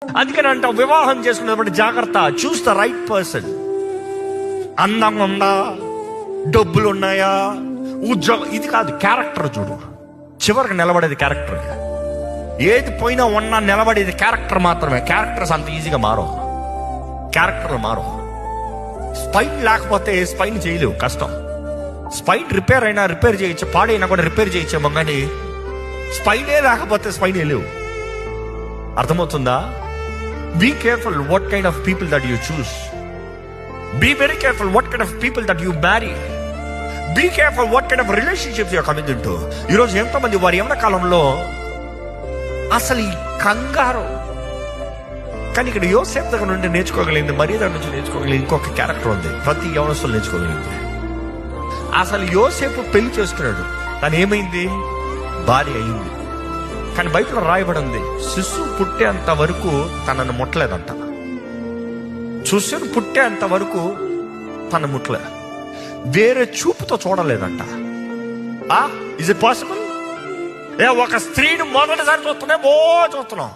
అందుకని అంట వివాహం చేసుకున్నప్పుడు జాగ్రత్త, చూస్ ద రైట్ పర్సన్. అందంగా ఉందా, డబ్బులు ఉన్నాయా, ఉద్యోగం, ఇది కాదు. క్యారెక్టర్ చూడు. చివరికి నిలబడేది క్యారెక్టర్. ఏది పోయినా ఉన్నా నిలబడేది క్యారెక్టర్ మాత్రమే. క్యారెక్టర్స్ అంత ఈజీగా మారవు. క్యారెక్టర్లు మారవు. స్పైన్ లేకపోతే స్పైన్ చేయలేవు, కష్టం. స్పైన్ రిపేర్ అయినా రిపేర్ చేయొచ్చు, పాడైనా కూడా రిపేర్ చేయొచ్చేమో, కానీ స్పైనే లేకపోతే స్పైన్ లేవు. అర్థమవుతుందా? Be careful what kind of people that you choose. Be very careful what kind of people that you marry. Be careful what kind of relationships you coming into. ఈరోజు ఎంతో మంది వారి యవ్వన కాలంలో అసలు ఈ కంగారు. కానీ ఇక్కడ యోసేపు దగ్గర నుండి నేర్చుకోగలిగింది, మరియ దగ్గర నుంచి నేర్చుకోగలిగింది ఇంకొక క్యారెక్టర్ ఉంది. ప్రతి యవనస్తులు నేర్చుకోగలిగింది. అసలు యోసేపు పెళ్లి చేసుకున్నాడు, కానీ ఏమైంది? భార్య అయింది. కానీ బైబిల్లో రాయబడి ఉంది, శిశువు పుట్టేంత వరకు తనను ముట్టలేదంట. శిశువు పుట్టేంత వరకు తన ముట్టలే, వేరే చూపుతో చూడలేదంట. Is it possible? ఒక స్త్రీని మొదటిసారి చూస్తున్నాం.